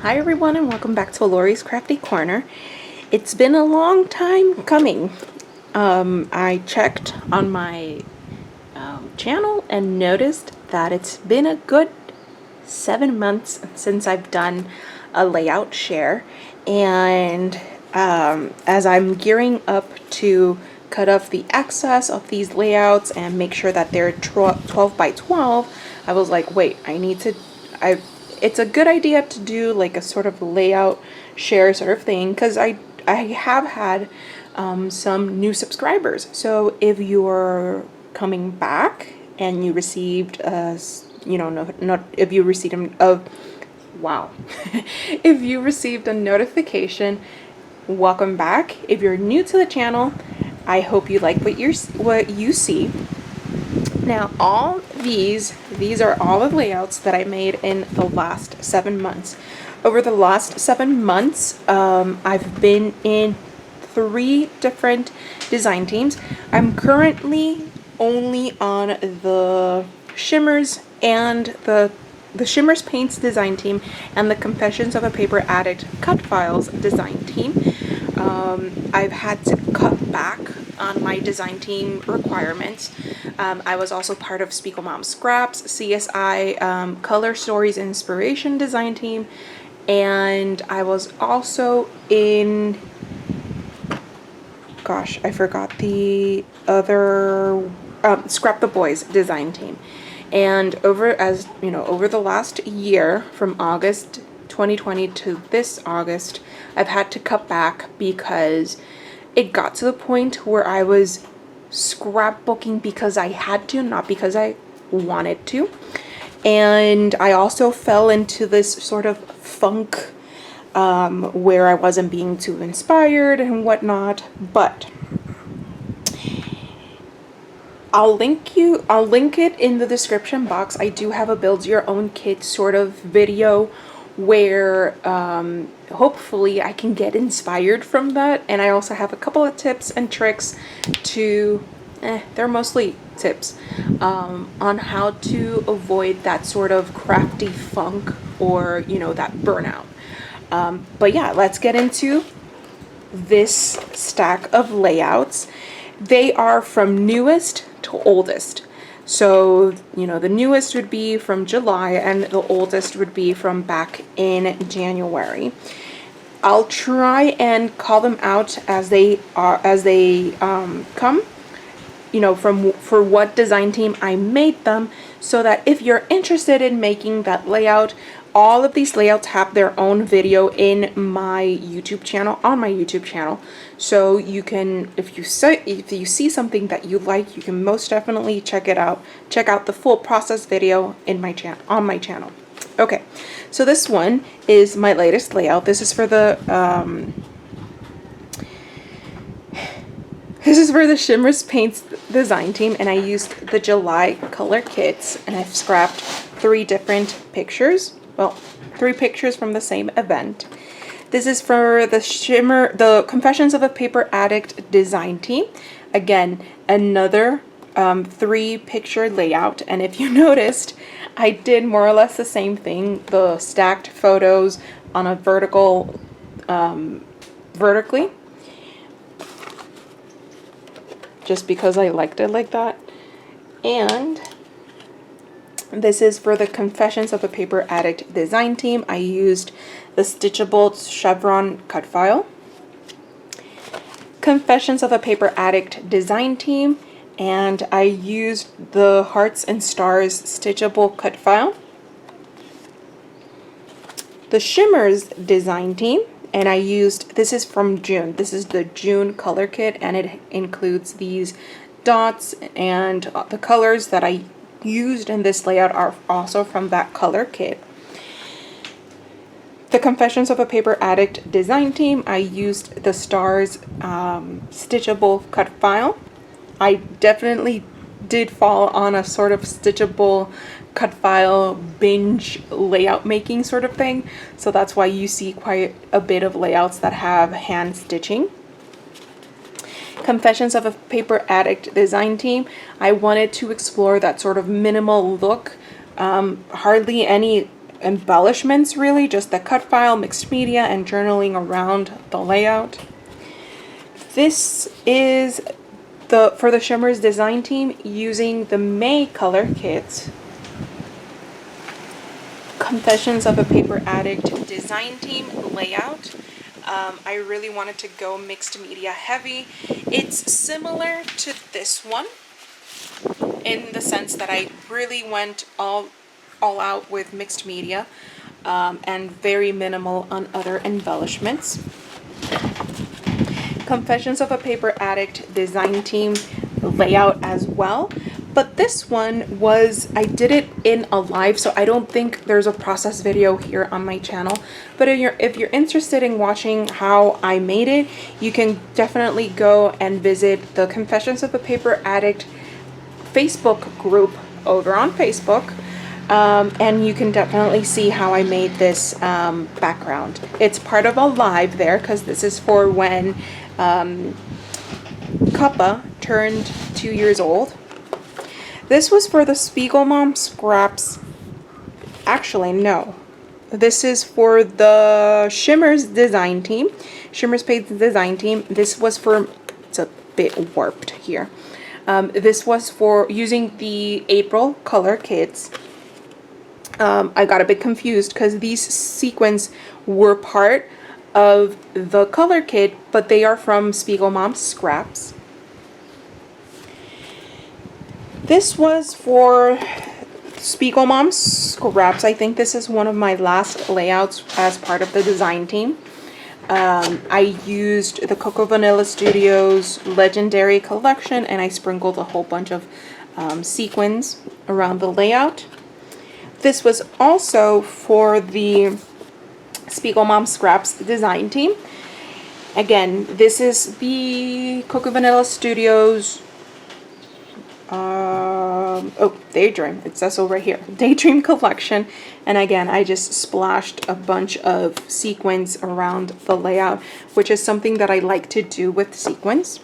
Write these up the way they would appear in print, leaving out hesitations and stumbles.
Hi everyone and welcome back to Lori's Crafty Corner. It's been a long time coming. I checked on my channel and noticed that it's been a good 7 months since I've done a layout share, and as I'm gearing up to cut off the excess of these layouts and make sure that they're 12 by 12, I was like, wait, it's a good idea to do like a sort of layout share sort of thing, because I have had some new subscribers. So if you're coming back and you received if you received if you received a notification, welcome back. If you're new to the channel, I hope you like what you see. Now, all these are all the layouts that I made in the last 7 months. Over the last 7 months, I've been in 3 different design teams. I'm currently only on the Shimmers and the Shimmers Paints design team and the Confessions of a Paper Addict Cut Files design team. I've had to cut back on my design team requirements. I was also part of Spiegelmom Scraps, CSI, Color Stories Inspiration design team, and I was also in, gosh, I forgot the other, Scrap the Boys design team. And over the last year, from August 2020 to this August, I've had to cut back because it got to the point where I was scrapbooking because I had to, not because I wanted to. And I also fell into this sort of funk where I wasn't being too inspired and whatnot. But I'll link it in the description box. I do have a build your own kit sort of video where hopefully I can get inspired from that. And I also have a couple of tips and tricks they're mostly tips on how to avoid that sort of crafty funk or that burnout. But yeah, let's get into this stack of layouts. They are from newest to oldest. So, the newest would be from July and the oldest would be from back in January. I'll try and call them out as they come, for what design team I made them, so that if you're interested in making that layout, all of these layouts have their own video in my YouTube channel, on my YouTube channel. So you can, if you see something that you like, you can most definitely check it out. Check out the full process video in my on my channel. Okay, so this one is my latest layout. This is for the Shimmers Paints design team, and I used the July color kits, and I've scrapped 3 different pictures. Well, 3 pictures from the same event. This is for the Confessions of a Paper Addict design team. Again, another 3 picture layout. And if you noticed, I did more or less the same thing. The stacked photos on a vertically. Just because I liked it like that. And this is for the Confessions of a Paper Addict design team. I used the Stitchable Chevron cut file. Confessions of a Paper Addict design team, and I used the Hearts and Stars Stitchable cut file. The Shimmers design team, and I used, this is from June. This is the June color kit, and it includes these dots, and the colors that I used in this layout are also from that color kit. The Confessions of a Paper Addict design team, I used the Stars Stitchable cut file. I definitely did fall on a sort of stitchable cut file binge layout making sort of thing, so that's why you see quite a bit of layouts that have hand stitching. Confessions of a Paper Addict design team, I wanted to explore that sort of minimal look, hardly any embellishments really, just the cut file, mixed media, and journaling around the layout. This is for the Shimmers design team using the May color kit. Confessions of a Paper Addict design team layout. I really wanted to go mixed media heavy. It's similar to this one in the sense that I really went all out with mixed media and very minimal on other embellishments. Confessions of a Paper Addict design team layout as well. But this one was, I did it in a live, so I don't think there's a process video here on my channel. But if you're interested in watching how I made it, you can definitely go and visit the Confessions of a Paper Addict Facebook group over on Facebook. And you can definitely see how I made this background. It's part of a live there because this is for when Kappa turned 2 years old. This was for the Spiegel Mom Scraps. Actually, no. This is for the Shimmers design team. Shimmers Paints design team. This was for, it's a bit warped here. This was for using the April color kits. I got a bit confused because these sequins were part of the color kit, but they are from Spiegel Mom Scraps. This was for Spiegel Mom Scraps. I think this is one of my last layouts as part of the design team. I used the Coco Vanilla Studios Legendary Collection, and I sprinkled a whole bunch of sequins around the layout. This was also for the Spiegel Mom Scraps design team. Again, this is the Coco Vanilla Studios Daydream. It says over here, Daydream Collection. And again, I just splashed a bunch of sequins around the layout, which is something that I like to do with sequins.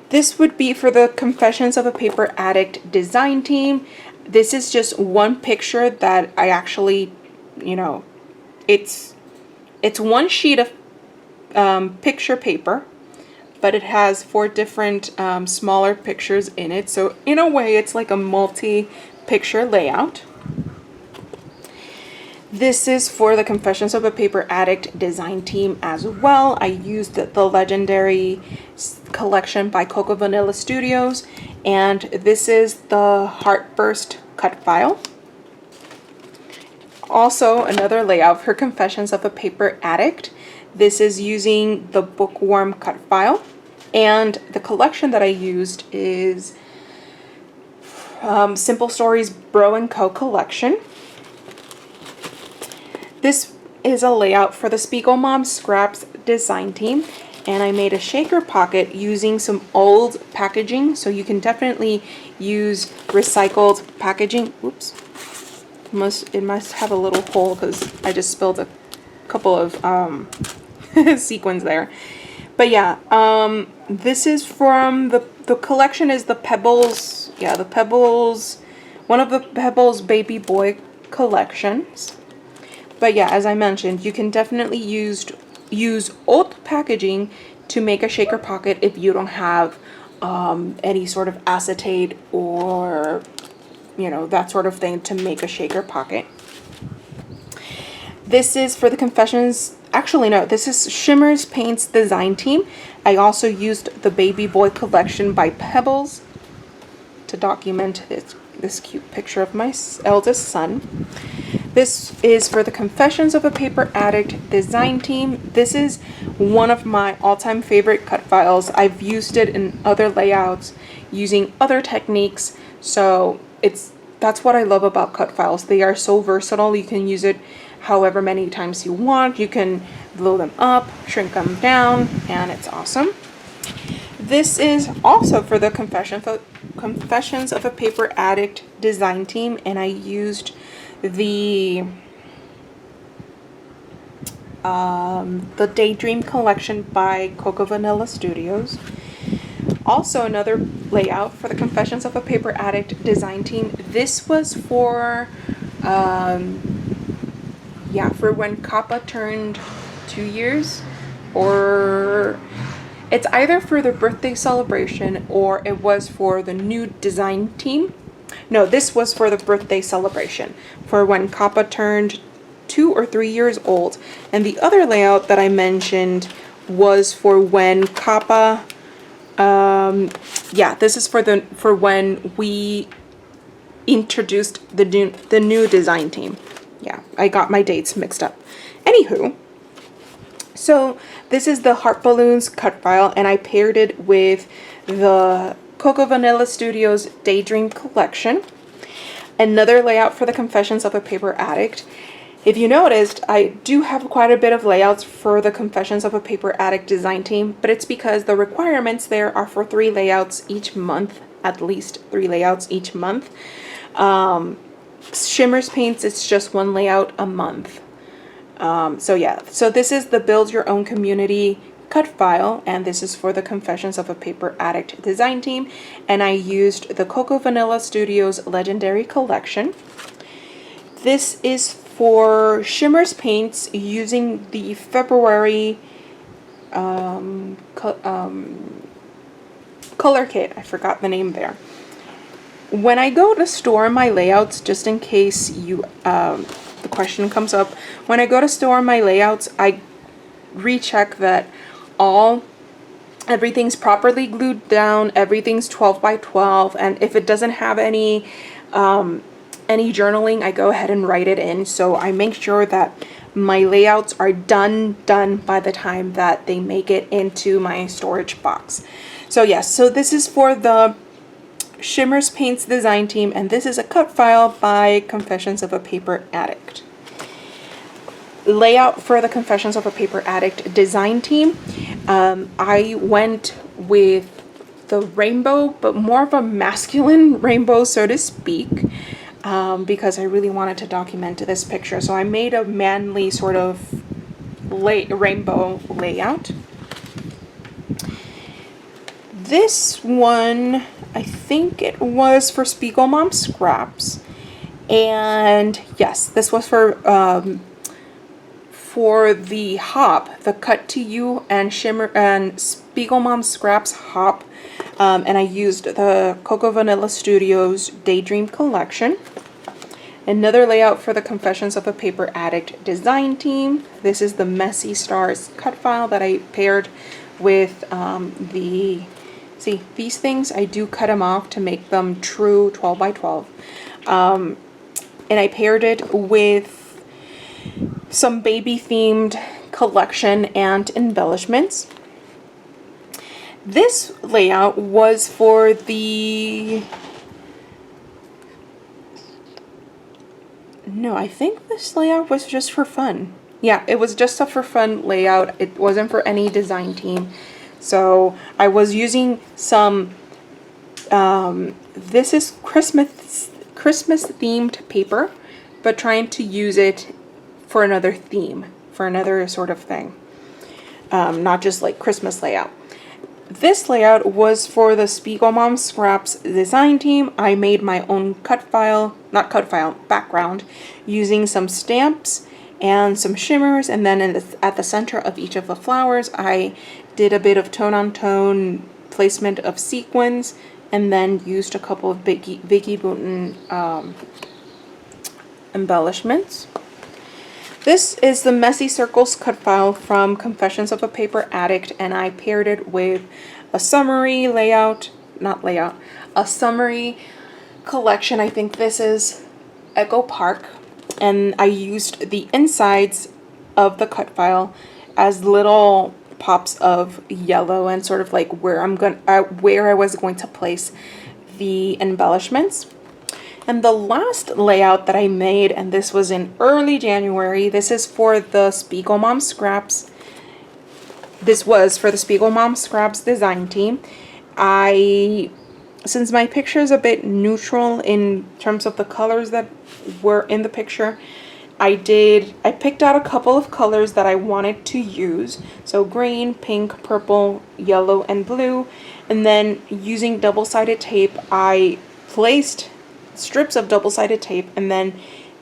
This would be for the Confessions of a Paper Addict design team. This is just one picture that I actually, it's one sheet of picture paper, but it has 4 different smaller pictures in it. So in a way, it's like a multi-picture layout. This is for the Confessions of a Paper Addict design team as well. I used the Legendary Collection by Coco Vanilla Studios, and this is the Heartburst cut file. Also, another layout for Confessions of a Paper Addict. This is using the Bookworm cut file, and the collection that I used is Simple Stories Bro & Co. collection. This is a layout for the Spiegel Mom Scraps design team, and I made a shaker pocket using some old packaging, so you can definitely use recycled packaging. Oops. It must have a little hole because I just spilled a couple of sequins there. But yeah, this is from the collection is the Pebbles, the Pebbles, one of the Pebbles Baby Boy collections. But yeah, as I mentioned, you can definitely use old packaging to make a shaker pocket if you don't have any sort of acetate or that sort of thing to make a shaker pocket. This is for the Confessions. Actually, no, this is Shimmers Paints design team. I also used the Baby Boy collection by Pebbles to document this cute picture of my eldest son. This is for the Confessions of a Paper Addict design team. This is one of my all-time favorite cut files. I've used it in other layouts using other techniques. So that's what I love about cut files. They are so versatile. You can use it however many times you want. You can blow them up, shrink them down, and it's awesome. This is also for the Confessions of a Paper Addict design team, and I used the Daydream collection by Coco Vanilla Studios. Also another layout for the Confessions of a Paper Addict design team. This was for Yeah, for when Kappa turned 2 years, or it's either for the birthday celebration or it was for the new design team. No, this was for the birthday celebration for when Kappa turned 2 or 3 years old. And the other layout that I mentioned was for when Kappa, yeah, this is for when we introduced the new design team. Yeah, I got my dates mixed up. Anywho, so this is the Heart Balloons cut file, and I paired it with the Coco Vanilla Studios Daydream Collection. Another layout for the Confessions of a Paper Addict. If you noticed, I do have quite a bit of layouts for the Confessions of a Paper Addict design team, but it's because the requirements there are for 3 layouts each month, at least 3 layouts each month. Shimmers Paints, it's just 1 layout a month. So yeah, so this is the Build Your Own Community cut file, and this is for the Confessions of a Paper Addict design team, and I used the Coco Vanilla Studios Legendary Collection. This is for Shimmers Paints using the February color kit. I forgot the name there. When I go to store my layouts, just in case you the question comes up, when I go to store my layouts, I recheck that everything's properly glued down, everything's 12 by 12, and if it doesn't have any journaling, I go ahead and write it in. So I make sure that my layouts are done by the time that they make it into my storage box. So yes, so this is for the Shimmers Paints design team, and this is a cut file by Confessions of a Paper Addict. Layout for the Confessions of a Paper Addict design team. I went with the rainbow, but more of a masculine rainbow, so to speak, because I really wanted to document this picture. So I made a manly sort of rainbow layout. This one, I think it was for Spiegel Mom Scraps, and yes, this was for the hop, the Cut to You and Shimmer and Spiegel Mom Scraps hop, and I used the Coco Vanilla Studios Daydream Collection. Another layout for the Confessions of a Paper Addict design team. This is the Messy Stars cut file that I paired with see, these things, I do cut them off to make them true 12 by 12. And I paired it with some baby-themed collection and embellishments. This layout was for the... No, I think this layout was just for fun. Yeah, it was just a for fun layout. It wasn't for any design team. So I was using some, this is Christmas themed paper, but trying to use it for another theme, for another sort of thing, not just like Christmas layout. This layout was for the Spiegel Mom Scraps design team. I made my own background using some stamps and some shimmers, and then at the center of each of the flowers I did a bit of tone-on-tone placement of sequins, and then used a couple of Vicky Bouton embellishments. This is the Messy Circles cut file from Confessions of a Paper Addict, and I paired it with a summary a summary collection. I think this is Echo Park, and I used the insides of the cut file as little pops of yellow and sort of like where I was going to place the embellishments. And the last layout that I made, and this was in early January, this is for the Spiegel Mom Scraps. This was for the Spiegel Mom Scraps design team. Since my picture is a bit neutral in terms of the colors that were in the picture, I picked out a couple of colors that I wanted to use. So green, pink, purple, yellow, and blue. And then using double-sided tape, I placed strips of double-sided tape and then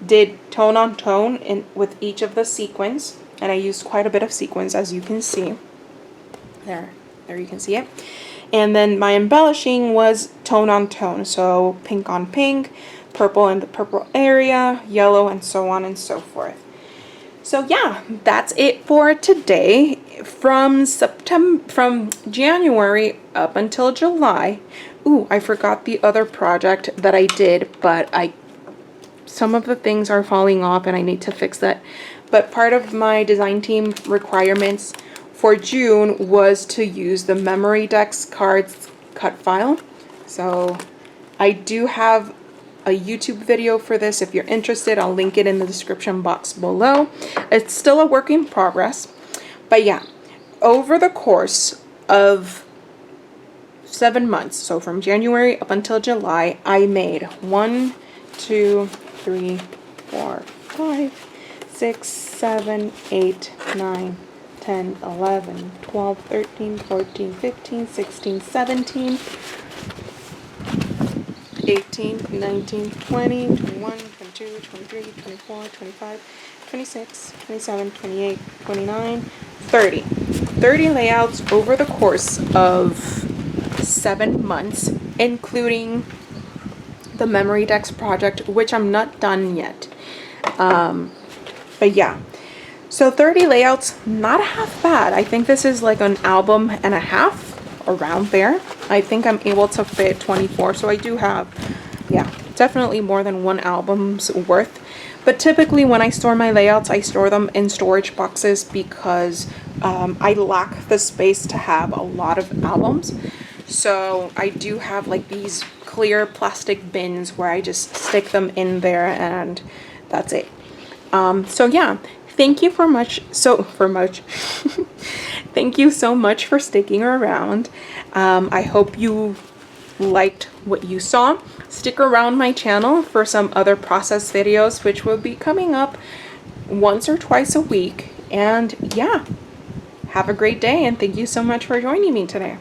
did tone on tone with each of the sequins, and I used quite a bit of sequins, as you can see. There you can see it. And then my embellishing was tone on tone, so pink on pink, purple in the purple area, yellow, and so on and so forth. So yeah, that's it for today. From January up until July. Ooh, I forgot the other project that I did, but some of the things are falling off and I need to fix that. But part of my design team requirements for June was to use the Memory Decks cards cut file. So I do have a YouTube video for this. If you're interested, I'll link it in the description box below. It's still a work in progress. But yeah, over the course of 7 months, so from January up until July, I made 1, 2, 3, 4, 5, 6, 7, 8, 9, 10, 11, 12, 13, 14, 15, 16, 17, 18, 19, 20, 21, 22, 23, 24, 25, 26, 27, 28, 29, 30. 30 layouts over the course of 7 months, including the Memory Decks project, which I'm not done yet. But yeah, so 30 layouts, not half bad. I think this is like an album and a half, around there. I think I'm able to fit 24, so I do have, yeah, definitely more than one album's worth. But typically when I store my layouts, I store them in storage boxes because I lack the space to have a lot of albums. So I do have like these clear plastic bins where I just stick them in there, and that's it. So yeah, thank you thank you so much for sticking around. I hope you liked what you saw. Stick around my channel for some other process videos, which will be coming up once or twice a week. And yeah, have a great day, and thank you so much for joining me today.